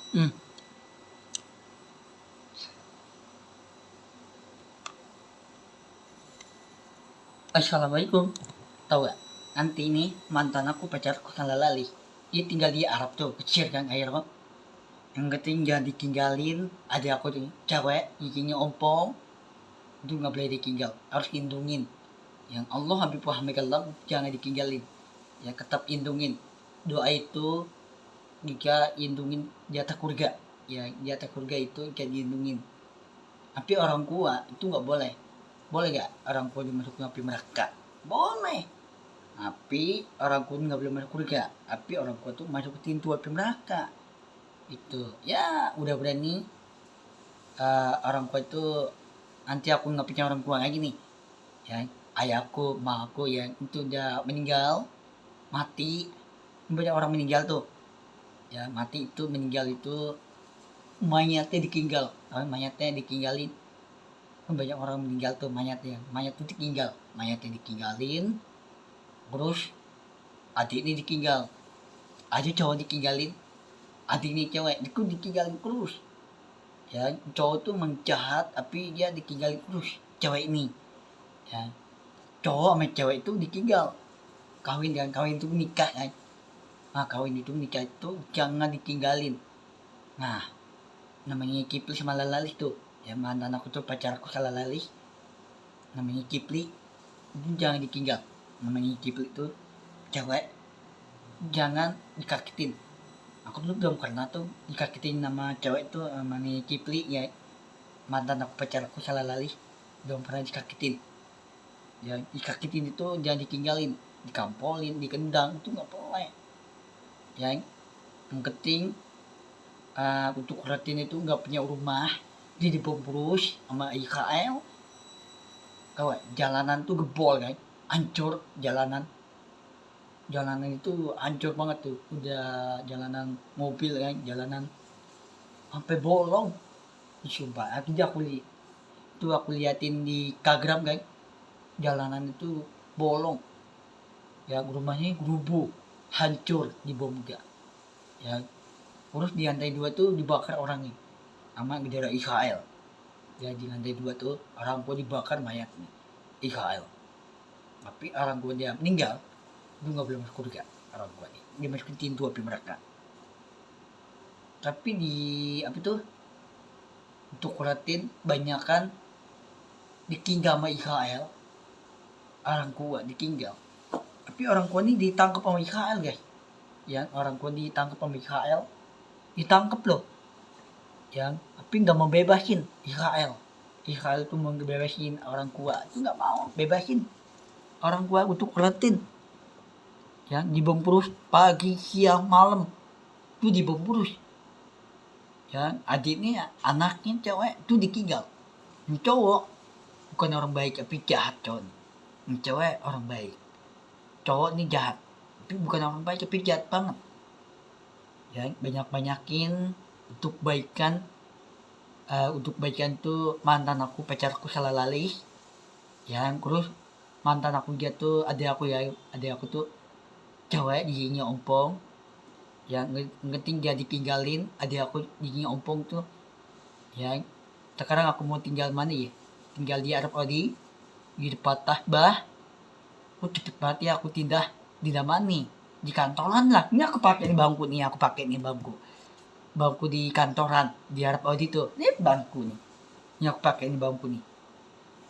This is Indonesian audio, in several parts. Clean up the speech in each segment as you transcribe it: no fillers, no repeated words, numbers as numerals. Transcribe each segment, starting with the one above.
Hmm. Assalamualaikum. Tahu gak? Nanti ini mantan aku pacarku kan lalali. Dia tinggal di Arab tuh, kecil kan air kok. Yang ketinggalan ditinggalin, ada aku tuh cewek, giginya ompong, itu nggak boleh ditinggal, harus lindungin. Yang Allah Habib Muhammad Allah jangan ditinggalin. Ya tetap lindungin. Doa itu jika lindungin di atas kurga. Ya di atas kurga itu kayak dilindungin. Tapi orang tua itu nggak boleh. Boleh gak orang tua dimasukin api neraka? Boleh. Tapi orang tua nggak boleh masuk surga. Tapi orang tua tuh masuk ke pintu api neraka. Itu ya udah berani orang tua itu nanti aku nggak punya orang tua lagi nih. Ya ayahku, mamaku yang itu udah meninggal, mati. Banyak orang meninggal tuh. Ya mati itu meninggal itu mayatnya ditinggal. Mayatnya ditinggalin. Banyak orang meninggal tuh mayatnya. Mayat itu ditinggal. Mayatnya ditinggalin. Terus adik ini ditinggal. Adik cowok ditinggalin. Adik ini cewek itu ditinggalin terus. Ya cowok tuh menjahat tapi dia ditinggalin terus cewek ini. Ya cowok sama cewek itu ditinggal. Kawin dan kawin itu nikah kan. Nah kawin itu nikah itu jangan ditinggalin. Nah namanya Kipli sama Lalalis tuh. Ya mantan aku tuh pacarku salah Lalis. Namanya Kipli itu jangan ditinggal. Namanya Kipli tuh cewek jangan dikakitin. Aku tuh belum pernah tuh dikakitin nama cewek tuh namanya Kipli ya, mantan aku pacar aku salah lalih, belum pernah dikakitin. Ya dikakitin itu jangan ditinggalin, dikampolin, dikendang itu nggak boleh. Ya yang penting untuk Ratin itu nggak punya rumah, dia dibombrus sama IKL. Kawan jalanan tuh gebol kan, hancur jalanan. Jalanan itu hancur banget tuh, udah jalanan mobil kan, jalanan sampai bolong. Sumpah aku liatin di Instagram kan, jalanan itu bolong. Ya rumahnya rubuh, hancur dibom juga. Ya terus di lantai 2 tuh dibakar orangnya sama bendera Israel. Ya di lantai 2 tuh orang tua dibakar mayatnya Israel. Tapi orang tua dia meninggal, itu nggak boleh masuk surga. Orang tua dia masukin pintu api mereka. Tapi di apa tuh untuk Latin banyakan ditinggal sama Israel, orang tua ditinggal. Tapi orang tua ini ditangkap sama Israel guys. Yang orang tua ditangkap sama Israel, ditangkap loh. Yang tapi nggak mau bebasin Israel. Israel tuh mau bebasin orang tua itu nggak mau bebasin orang tua untuk Latin. Yang dibom terus pagi siang malam itu dibom terus. Yang adiknya anaknya cewek itu ditinggal. Yang cowok bukan orang baik tapi jahat cowok. Yang cewek orang baik. Cowok ini jahat tapi bukan orang baik tapi jahat banget. Ya banyakin untuk baikan tuh mantan aku pacarku salah lalih. Yang terus mantan aku dia tuh adik aku tuh cewek giginya ompong. Yang ngeting dia ditinggalin adik aku giginya ompong tuh. Ya sekarang aku mau tinggal mana ya, tinggal di Arab Saudi di depan Tahbah. Cepet banget ya aku di mana nih, di kantoran lah. Ini aku pakai nih bangku nih, bangku di kantoran di Arab Saudi tuh. Ini bangku nih, ini aku pakai ini bangku nih.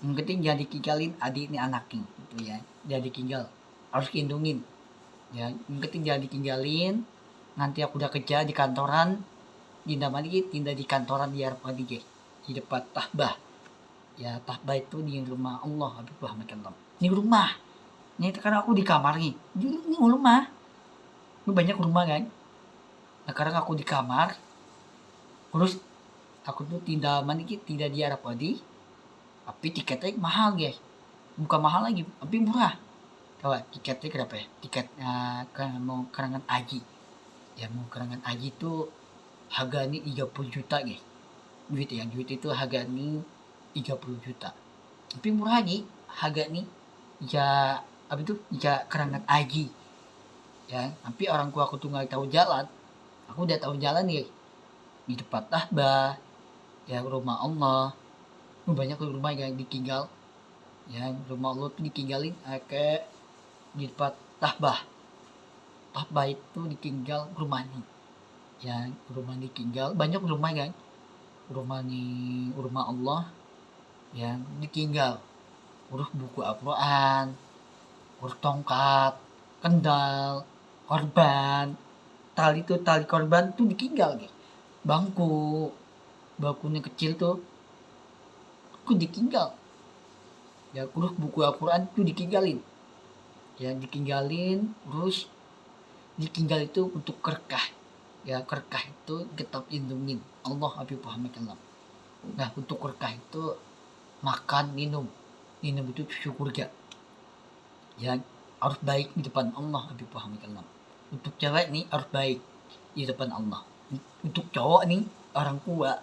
Yang penting jangan ditinggalin adik ini anaknya gitu ya, jangan ditinggal, harus lindungin ya. Yang penting jangan ditinggalin. Nanti aku udah kerja di kantoran di mana tindak di kantoran di Arab Saudi guys, di depan Tahbah. Ya Tahbah itu di rumah Allah Habib Muhammad Allah. Ini rumah. Ini sekarang aku di kamar nih. Ini rumah. Ini banyak rumah kan. Sekarang aku di kamar. Terus aku tuh tidak di Arab Saudi. Tapi tiketnya mahal guys. Bukan mahal lagi, tapi murah. Tahu tiketnya berapa ya? Tiket mau kerangan haji. Ya mau kerangan haji itu harga ini 30 juta guys. Duit itu harga ini 30 juta. Tapi murah lagi harga ini. Ya apa itu ya kerangan haji ya. Tapi orang tua aku tuh nggak tahu jalan, aku udah tahu jalan nih. di depan Ka'bah, ya rumah Allah. Banyak rumah yang ditinggal, ya rumah Allah tuh ditinggalin kayak di depan Ka'bah. Ka'bah itu ditinggal rumahnya, ya rumah ditinggal banyak rumah kan, rumah Allah yang ditinggal, urus buku Al-Quran, urus tongkat, kendal, korban, tali korban tuh ditinggal nih, bangkunya kecil tuh ditinggal, ya urus buku Al-Quran tuh ditinggalin, ya ditinggalin. Terus ditinggal itu untuk kerkah, ya kerkah itu tetap lindungin Allah Habib Muhammad SAW. Nah untuk kerkah itu makan minum itu syukur gak, ya harus baik di depan Allah Habib Muhammad SAW. Untuk cewek nih harus baik di depan Allah. Untuk cowok nih orang tua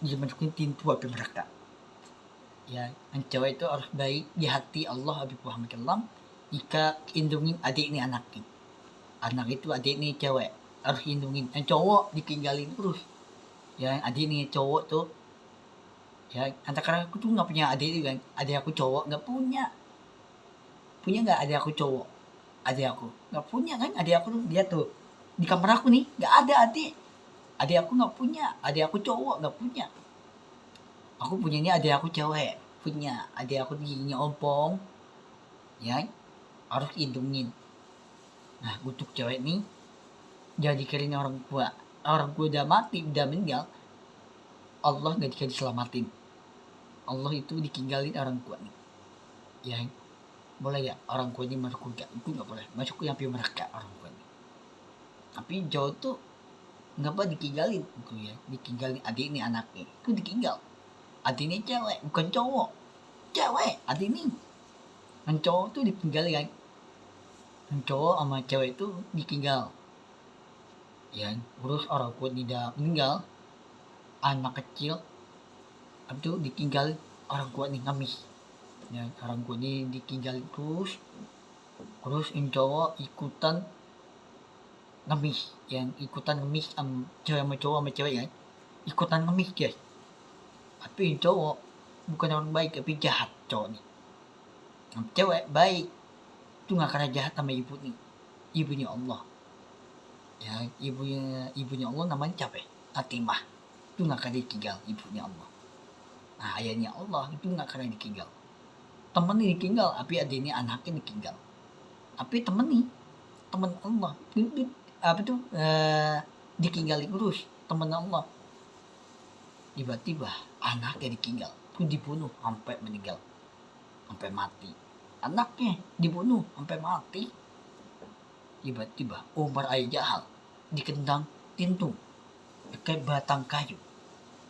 dimasukin pintu api neraka, ya yang cewek itu harus baik di hati Allah Habib Muhammad SAW. Jika lindungin adik ini anak itu adik ini cewek harus lindungin. Yang cowok ditinggalin terus, ya adik ini cowok tuh, ya karena aku tuh nggak punya adik kan, adik aku cowok nggak punya nggak adik aku cowok, adik aku nggak punya kan, adik aku tuh dia tuh di kamar aku nih nggak ada adik aku nggak punya, adik aku cowok nggak punya. Aku punya ini adik aku cewek punya, adik aku giginya ompong, ya harus lindungin. Nah untuk cewek nih jadi kirinya orang tua udah mati, udah meninggal, Allah nggak diselamatin, Allah itu ditinggalin orang tua nih, ya boleh ya orang tua ini masuk surga? Itu nggak boleh, masuk ke api neraka orang tua ini. Tapi jauh tuh ngapa ditinggalin gitu ya, ditinggalin adik ini anaknya itu ditinggal. Adik ini cewek bukan cowok, cewek adik ini. Yang cowok tuh ditinggalin kan, yang cowok sama cewek itu ditinggal, ya terus orang tua tidak meninggal, anak kecil itu ditinggal orang tua nih ngamis, ya orang tua ini ditinggal terus yang cowok ikutan ngemis, yang ikutan ngemis cewek sama cowok sama cewek ya ikutan ngemis guys. Tapi cowok bukan orang baik tapi jahat cowok nih, cewek baik itu nggak karena jahat sama ibunya Allah, ya ibunya Allah namanya capek Fatimah, itu nggak karena ditinggal ibunya Allah. Nah ayahnya Allah itu nggak karena ditinggal, temennya ditinggal, tapi adiknya anaknya ditinggal. Tapi temen Allah ditinggalin terus temen Allah, tiba-tiba anaknya ditinggal itu dibunuh sampai meninggal, sampai mati. Anaknya dibunuh sampai mati. Tiba-tiba Umar Jahal dikendang pintu pakai batang kayu,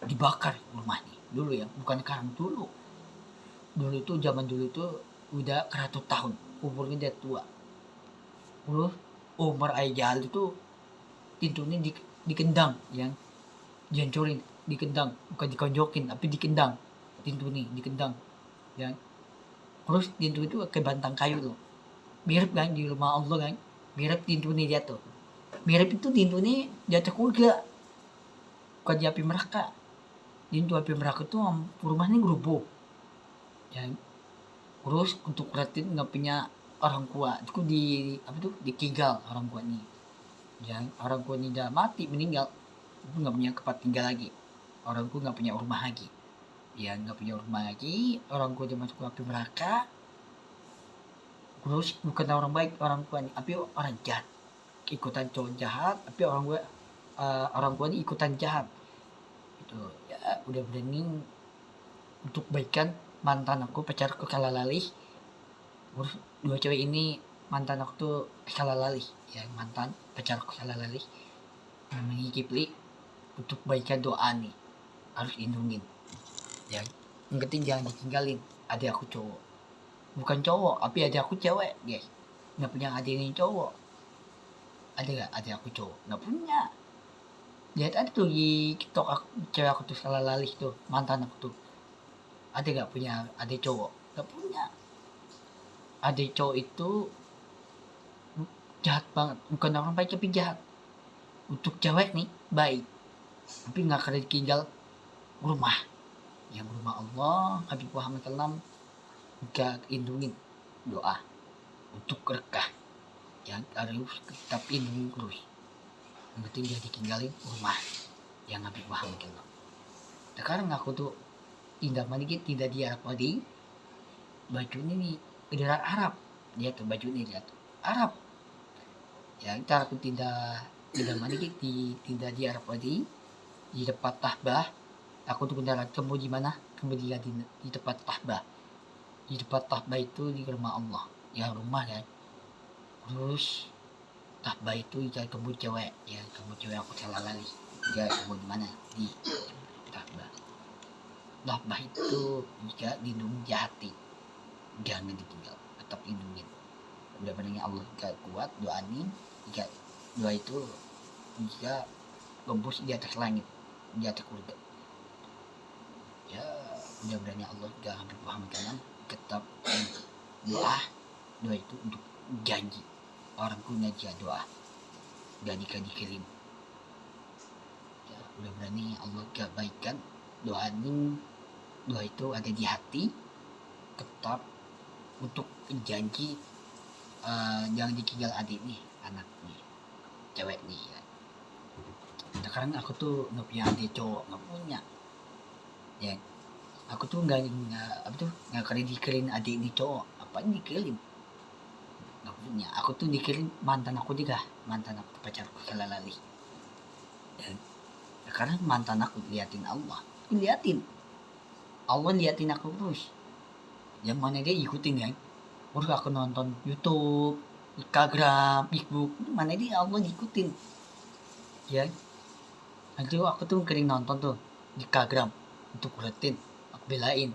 dibakar rumahnya dulu ya, bukan sekarang, dulu itu zaman dulu itu udah 100 tahun umurnya dia tua. Terus Umar Jahal itu pintunya dikendang, yang dihancurin, dikendang, bukan dikonjokin tapi dikendang, pintu nih dikendang ya. Terus pintu itu kayak batang kayu tuh, mirip kan di rumah Allah kan, mirip pintu nih jatuh, mirip itu pintu nih jatuh surga, bukan di api neraka. Pintu api neraka tuh rumahnya gerubuh ya. Terus untuk ratin nggak punya orang tua itu ditinggal orang tua nih, ya orang tua ini udah mati meninggal, itu nggak punya tempat tinggal lagi, orang tua nggak punya rumah lagi, ya nggak punya rumah lagi, orang tua masuk ke api neraka. Terus bukan orang baik orang tua nih, tapi orang jahat, ikutan cowok jahat, tapi orang tua ini ikutan jahat itu ya. Udah berani untuk baikan mantan aku, pacarku kalah lalih. Terus dua cewek ini mantan aku tuh kalah lalih, ya mantan pacarku kalah lalih namanya Kipli. Untuk baikan doa nih harus lindungin, ya yang ketiga jangan ditinggalin adik aku cowok, bukan cowok tapi adik aku cewek guys, nggak punya adik ini cowok. Ada nggak adik aku cowok? Nggak punya. Lihat ada tuh di TikTok aku, cewek aku tuh salah lalih tuh, mantan aku tuh ada nggak punya adik cowok? Nggak punya. Adik cowok itu jahat banget, bukan orang baik tapi jahat. Untuk cewek nih baik, tapi nggak kena ditinggal rumah, yang rumah Allah Habib Muhammad SAW juga lindungin doa untuk rekah, yang harus tetap lindungi terus. Yang penting dia ditinggalin rumah yang Habib Muhammad SAW. Sekarang aku tuh tindak manik tidak di Arab tadi, baju ini bendera Arab, dia tuh baju ini lihat Arab. Ya kita aku tidak manik tidak di Arab tadi di tempat tahbah. Aku tuh beneran kamu di mana? Kemudian di tempat tahbah. Di tempat tahbah itu di rumah Allah, ya rumah kan. Terus tahbah itu jangan kamu cewek, ya kamu cewek aku salah lagi. Ya kamu di mana? Di tahbah. Tahbah itu jika lindungi di hati, jangan ditinggal, tetap lindungin. Udah benernya Allah jika kuat doa ini, jika doa itu jika gembus di atas langit, di atas surga. Ya mudah-mudahan Allah gak hampir paham kanan tetap doa itu untuk janji orang punya doa gak dikirim. Ya mudah-mudahan Allah gak baikkan doa itu ada di hati, tetap untuk janji jangan ditinggal adik nih, anak nih, cewek nih ya. Sekarang aku tuh nggak punya adik cowok, nggak punya. Ya, aku tuh nggak kali dikirim adik ini cowok, apa ini dikirim? Nggak punya. Aku tuh dikirim mantan aku juga, mantan aku pacarku salah lali. Dan sekarang mantan aku liatin Allah, Allah liatin aku terus. Yang mana dia ikutin kan? Terus aku nonton YouTube, Instagram, Facebook, mana dia Allah ikutin. Ya, nanti aku tuh kering nonton tuh di Instagram untuk kulitin, aku belain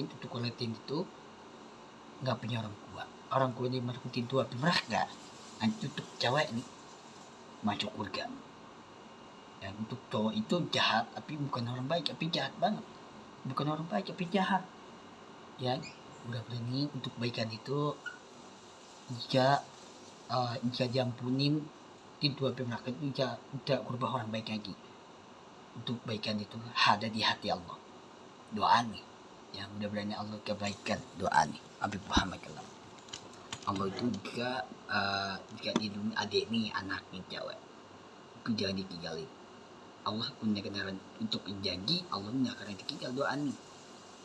untuk kulitin itu nggak punya orang tua ini markutin tua pemerah nggak, nanti untuk cewek nih masuk surga. Dan untuk cowok itu jahat, tapi bukan orang baik, tapi jahat banget, bukan orang baik tapi jahat. Ya udah berani untuk baikan itu jika diampunin di dua pemerah itu tidak berubah orang baik lagi. Untuk baikan itu ada di hati Allah. Doa nih, yang mudah-mudahan Allah kebaikan doa nih. Habib Muhammad SAW. Allah itu jika lindungi adik nih, anak nih cewek, itu jangan ditinggalin. Allah punya kenalan untuk janji, Allah nggak akan ditinggal doa nih,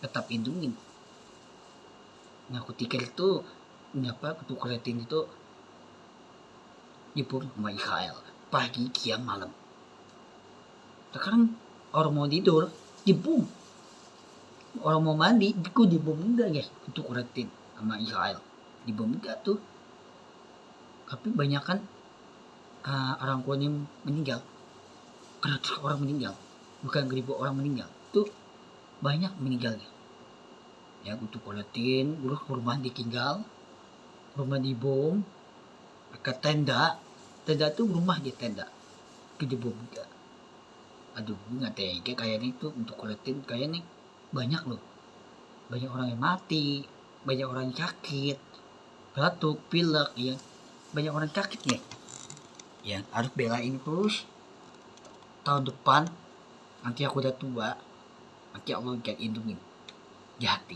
tetap lindungin. Nah ketika itu ngapa ketukeretin itu dibom sama Israel pagi siang malam. Sekarang orang mau tidur dibom, orang mau mandi itu dibom enggak guys, itu kuretin sama Israel dibom enggak tuh. Tapi banyak kan orang kuning meninggal, karena orang meninggal, bukan 1000 orang meninggal, tuh banyak meninggalnya. Ya untuk kuretin, terus rumah ditinggal, rumah dibom, ke tenda tuh rumah di tenda itu dibom juga. Aduh nggak tega kayaknya itu untuk kulitin, kayaknya banyak loh, banyak orang yang mati, banyak orang yang sakit, batuk, pilek, ya banyak orang sakit ya. Ya harus belain terus. Tahun depan nanti aku udah tua, nanti Allah akan lindungin di hati.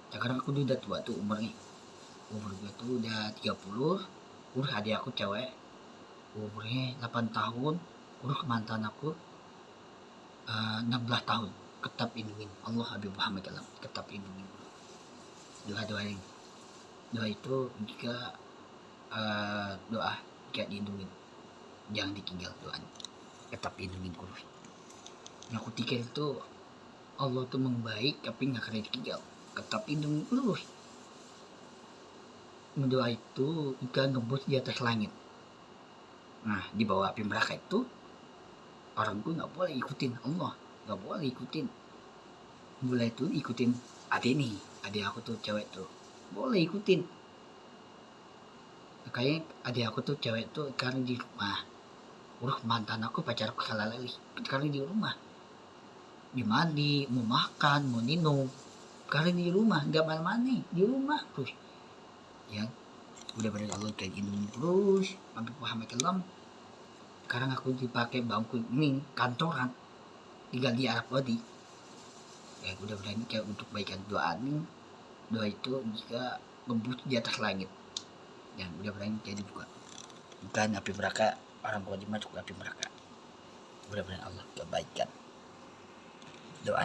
Sekarang aku udah tua tuh umur gue tuh udah 30. Urus adik aku cewek umurnya 8 tahun, urus mantan aku 16 tahun. Tetap lindungin Allah Habib Muhammad SAW, tetap lindungin. Doa itu jika doa jika dilindungin, jangan ditinggal doanya, tetap lindungin terus. Yang ketiga itu Allah tuh membaik tapi nggak kena ditinggal, tetap lindungin terus. Doa itu jika ngebus di atas langit, nah di bawah api neraka itu orang gue nggak boleh ikutin Allah, nggak boleh ikutin. Mulai itu ikutin adik aku tuh cewek tuh boleh ikutin. Kayak adik aku tuh cewek tuh sekarang di rumah, urus mantan aku pacar aku salah lagi, sekarang di rumah, di mandi, mau makan, mau minum, sekarang di rumah, nggak mana-mana, di rumah terus. Ya udah pada Allah kayak gini terus. Habib Muhammad SAW sekarang aku dipakai bangku ini kantoran, tinggal di Arab Saudi. Ya mudah-mudahan kayak untuk baikan doa ini, doa itu jika membus di atas langit, dan mudah-mudahan kayak dibuka bukan api neraka, orang tua dimasuk api neraka. Mudah-mudahan Allah kebaikan doa.